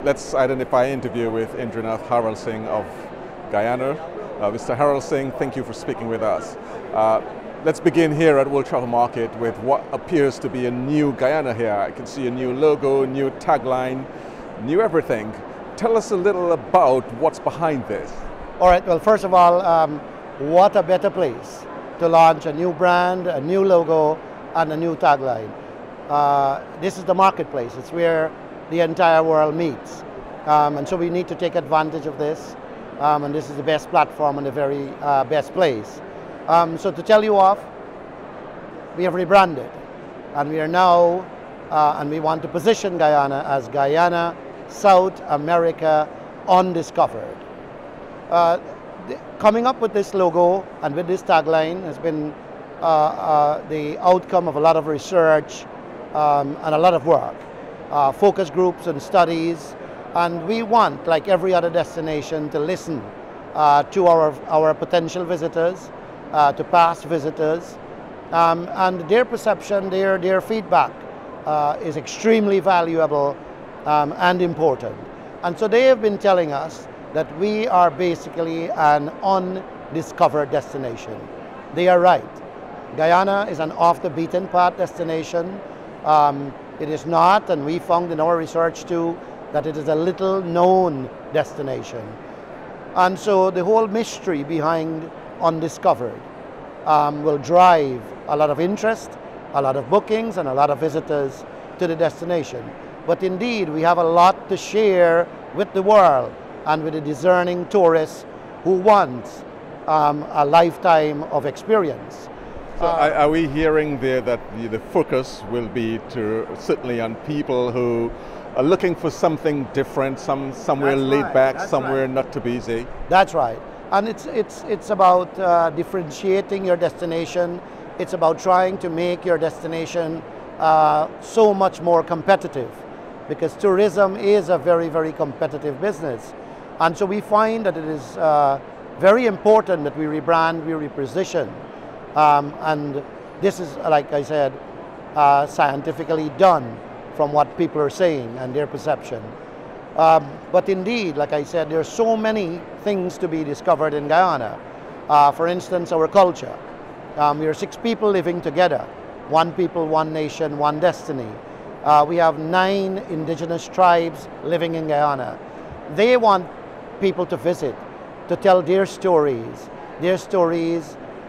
Let's identify an interview with Indranauth Haralsingh of Guyana. Mr. Haralsingh, thank you for speaking with us. Let's begin here at World Travel Market with what appears to be a new Guyana here. I can see a new logo, new tagline, new everything. Tell us a little about what's behind this. All right, well, first of all, what a better place to launch a new brand, a new logo, and a new tagline. This is the marketplace. It's where the entire world meets. And so we need to take advantage of this. And this is the best platform and the very best place. So to tell you off, we have rebranded. And we are now, and we want to position Guyana as Guyana, South America Undiscovered. Coming up with this logo and with this tagline has been the outcome of a lot of research and a lot of work. Focus groups and studies, and we want, like every other destination, to listen to our potential visitors, to past visitors, and their perception, their feedback is extremely valuable and important. And so they have been telling us that we are basically an undiscovered destination. They are right. Guyana is an off-the-beaten-path destination. It is not, and we found in our research too, that it is a little-known destination. And so the whole mystery behind Undiscovered will drive a lot of interest, a lot of bookings, and a lot of visitors to the destination. But indeed, we have a lot to share with the world and with the discerning tourists who want a lifetime of experience. So are we hearing there that the focus will be certainly on people who are looking for something different, somewhere laid back, somewhere not too busy? That's right. And it's about differentiating your destination. It's about trying to make your destination so much more competitive, because tourism is a very, very competitive business. And so we find that it is very important that we rebrand, we reposition. And this is, like I said, scientifically done from what people are saying and their perception. But indeed, like I said, there are so many things to be discovered in Guyana. For instance, our culture. We are 6 people living together. 1 people, 1 nation, 1 destiny. We have 9 indigenous tribes living in Guyana. They want people to visit, to tell their stories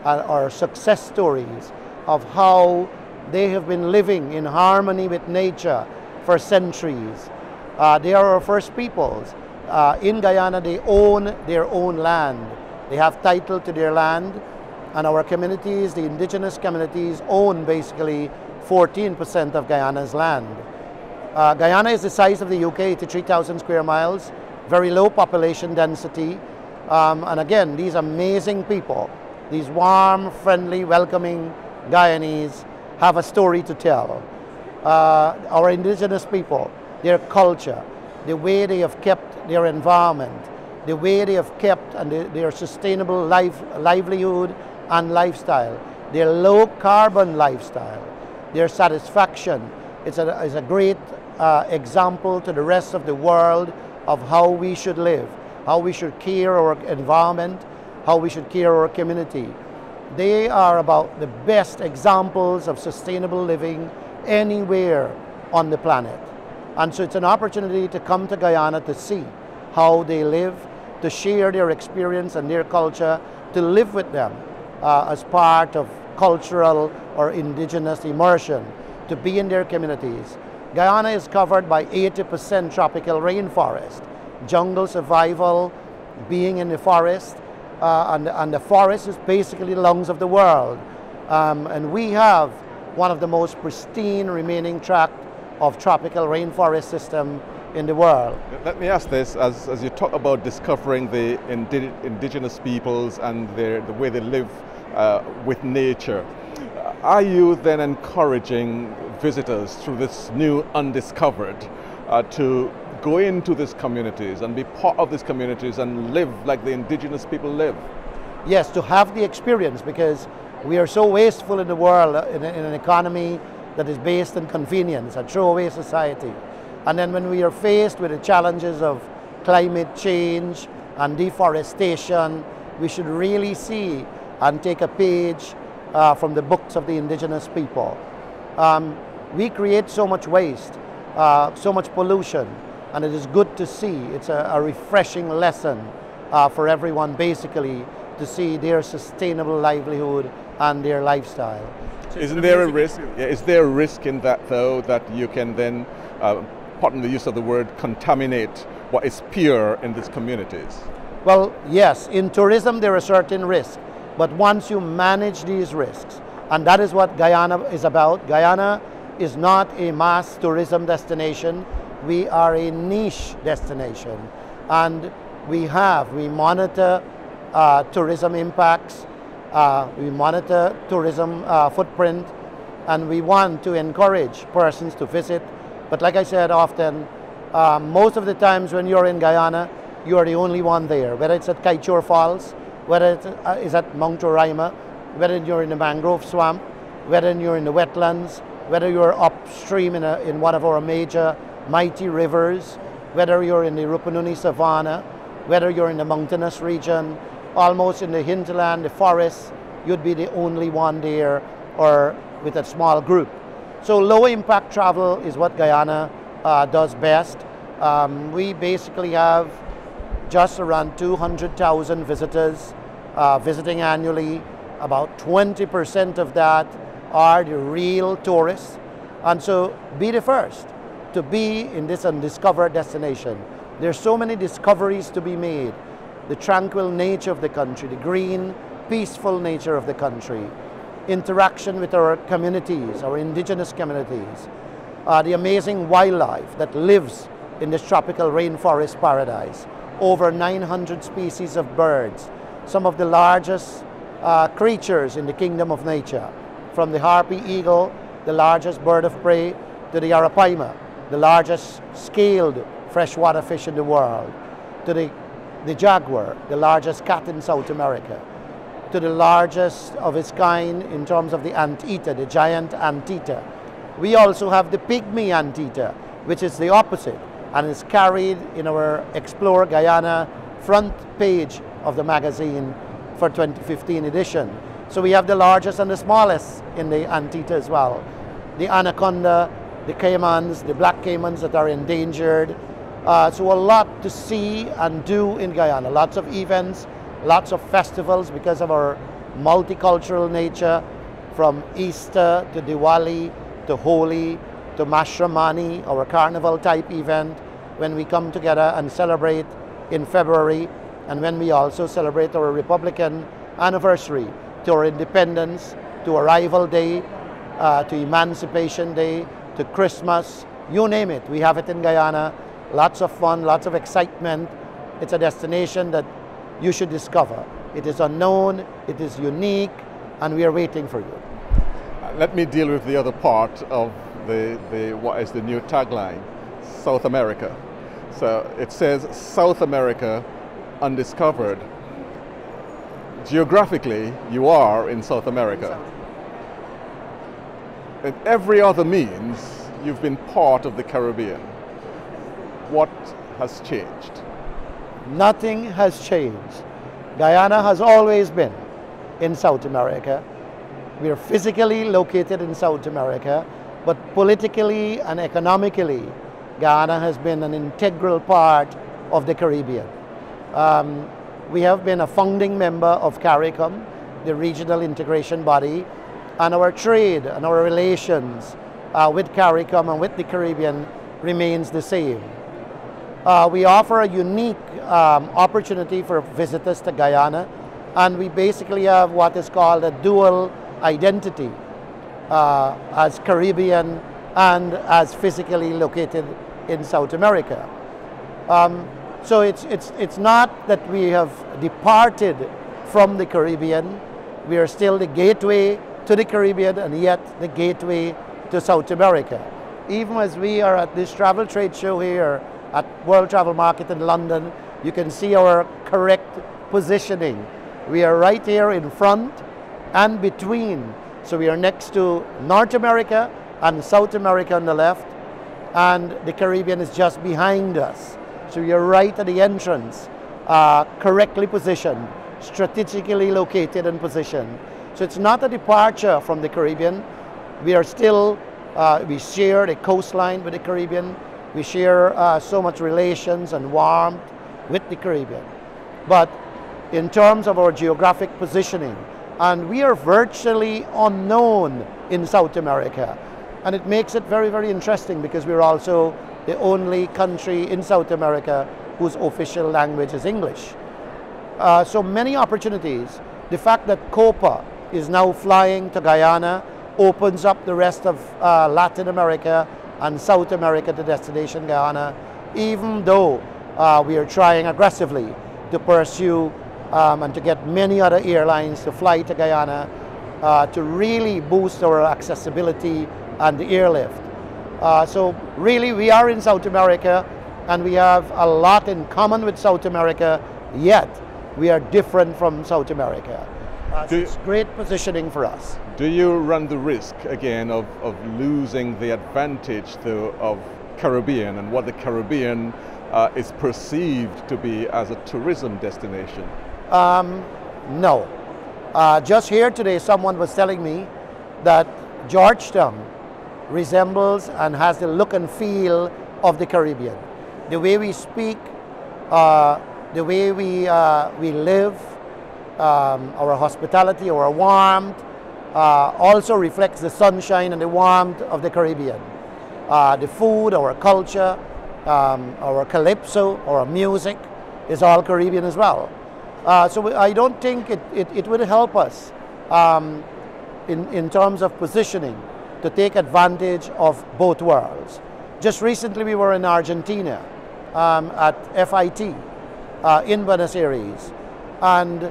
are success stories of how they have been living in harmony with nature for centuries. They are our first peoples. In Guyana, they own their own land. They have title to their land, and our communities, the indigenous communities, own basically 14% of Guyana's land. Guyana is the size of the UK, 83,000 square miles, very low population density, and again, these amazing people, these warm, friendly, welcoming Guyanese have a story to tell. Our indigenous people, their culture, the way they have kept their environment, the way they have kept and their sustainable livelihood and lifestyle, their low carbon lifestyle, their satisfaction. It's a great example to the rest of the world of how we should live, how we should care our environment, how we should care our community. They are about the best examples of sustainable living anywhere on the planet. And so it's an opportunity to come to Guyana to see how they live, to share their experience and their culture, to live with them as part of cultural or indigenous immersion, to be in their communities. Guyana is covered by 80% tropical rainforest, jungle survival, being in the forest, and the forest is basically the lungs of the world. And we have one of the most pristine remaining tract of tropical rainforest system in the world. Let me ask this, as you talk about discovering the indigenous peoples and the way they live with nature, are you then encouraging visitors through this new Undiscovered to go into these communities and be part of these communities and live like the indigenous people live? Yes, to have the experience, because we are so wasteful in the world, in an economy that is based on convenience, a throwaway society. And then when we are faced with the challenges of climate change and deforestation, we should really see and take a page from the books of the indigenous people. We create so much waste, so much pollution, and it is good to see. It's a refreshing lesson for everyone basically to see their sustainable livelihood and their lifestyle. Isn't there a risk? Yeah, is there a risk in that though, that you can then, pardon the use of the word, contaminate what is pure in these communities? Well, yes, in tourism there are certain risks, but once you manage these risks, and that is what Guyana is about. Guyana is not a mass tourism destination. We are a niche destination, and we monitor tourism impacts, we monitor tourism footprint, and we want to encourage persons to visit. But like I said often, most of the times when you're in Guyana, you are the only one there, whether it's at Kaichor Falls, whether it is at Mount Roraima, whether you're in the mangrove swamp, whether you're in the wetlands, whether you're upstream in one of our major mighty rivers, whether you're in the Rupununi Savanna, whether you're in the mountainous region, almost in the hinterland, the forest, you'd be the only one there or with a small group. So low impact travel is what Guyana does best. We basically have just around 200,000 visitors visiting annually. About 20% of that are the real tourists. And so be the first to be in this undiscovered destination. There's so many discoveries to be made. The tranquil nature of the country, the green, peaceful nature of the country, interaction with our communities, our indigenous communities, the amazing wildlife that lives in this tropical rainforest paradise, over 900 species of birds, some of the largest creatures in the kingdom of nature, from the harpy eagle, the largest bird of prey, to the arapaima, the largest scaled freshwater fish in the world, to the jaguar, the largest cat in South America, to the largest of its kind in terms of the anteater, the giant anteater. We also have the pygmy anteater, which is the opposite, and is carried in our Explore Guyana front page of the magazine for 2015 edition. So we have the largest and the smallest in the anteater as well. The anaconda, the caimans, the black caimans that are endangered. So a lot to see and do in Guyana. Lots of events, lots of festivals because of our multicultural nature, from Easter to Diwali to Holi to Mashramani, our carnival type event, when we come together and celebrate in February, and when we also celebrate our Republican anniversary, to our independence, to Arrival Day, to Emancipation Day, to Christmas, you name it, we have it in Guyana. Lots of fun, lots of excitement. It's a destination that you should discover. It is unknown, it is unique, and we are waiting for you. Let me deal with the other part of what is the new tagline, South America. So it says South America undiscovered. Geographically, you are in South America. In every other means, you've been part of the Caribbean. What has changed? Nothing has changed. Guyana has always been in South America. We are physically located in South America, but politically and economically, Guyana has been an integral part of the Caribbean. We have been a founding member of CARICOM, the regional integration body, and our trade and our relations with CARICOM and with the Caribbean remains the same. We offer a unique opportunity for visitors to Guyana, and we basically have what is called a dual identity as Caribbean and as physically located in South America. So it's not that we have departed from the Caribbean. We are still the gateway to the Caribbean and yet the gateway to South America. Even as we are at this travel trade show here at World Travel Market in London, you can see our correct positioning. We are right here in front and between. So we are next to North America and South America on the left, and the Caribbean is just behind us. So you're right at the entrance, correctly positioned, strategically located and positioned. So it's not a departure from the Caribbean. We are still, we share the coastline with the Caribbean. We share so much relations and warmth with the Caribbean. But in terms of our geographic positioning, and we are virtually unknown in South America. And it makes it very, very interesting because we're also the only country in South America whose official language is English. So many opportunities. The fact that Copa is now flying to Guyana opens up the rest of Latin America and South America to destination Guyana, even though we are trying aggressively to pursue and to get many other airlines to fly to Guyana to really boost our accessibility and the airlift. So really we are in South America and we have a lot in common with South America, yet we are different from South America. So it's great positioning for us. Do you run the risk again of losing the advantage of Caribbean and what the Caribbean is perceived to be as a tourism destination? No. Just here today someone was telling me that Georgetown resembles and has the look and feel of the Caribbean. The way we speak, the way we live, our hospitality, our warmth, also reflects the sunshine and the warmth of the Caribbean. The food, our culture, our calypso, our music is all Caribbean as well. So I don't think it would help us in terms of positioning to take advantage of both worlds. Just recently we were in Argentina at FIT in Buenos Aires, and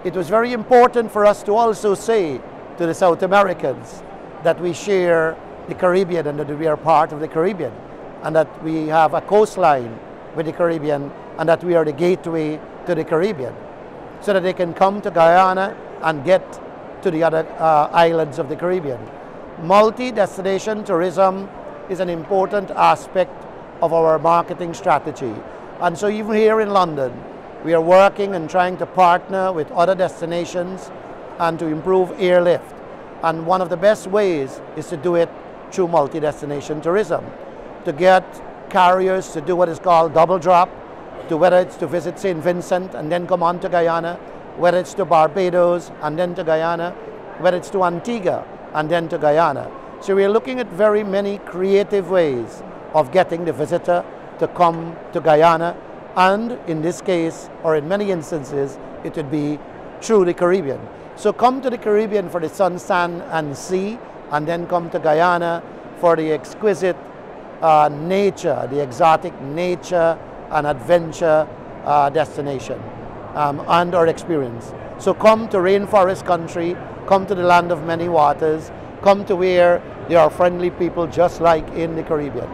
it was very important for us to also say to the South Americans that we share the Caribbean and that we are part of the Caribbean and that we have a coastline with the Caribbean and that we are the gateway to the Caribbean, so that they can come to Guyana and get to the other islands of the Caribbean. Multi-destination tourism is an important aspect of our marketing strategy. And so even here in London, we are working and trying to partner with other destinations and to improve airlift. And one of the best ways is to do it through multi-destination tourism, to get carriers to do what is called double drop, to whether it's to visit St. Vincent and then come on to Guyana, whether it's to Barbados and then to Guyana, whether it's to Antigua and then to Guyana. So we're looking at very many creative ways of getting the visitor to come to Guyana, and in this case, or in many instances, it would be through the Caribbean. So come to the Caribbean for the sun, sand and sea, and then come to Guyana for the exquisite nature, the exotic nature and adventure destination and our experience. So come to rainforest country, come to the land of many waters, come to where there are friendly people just like in the Caribbean.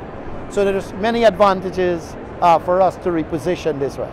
So there's many advantages for us to reposition this way.